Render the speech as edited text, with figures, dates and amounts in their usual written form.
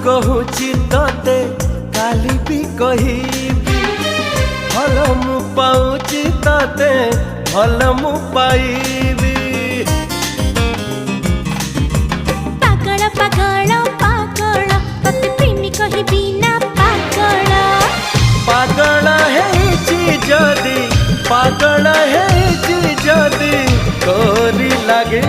कहूची तते काली भी कहिबी भल मु पाऊची तते भल मु पाइबी पागल पागल पागल तते प्रेमी कहिबी ना पागल पागल है जदी पागल है जदी तोरी लगे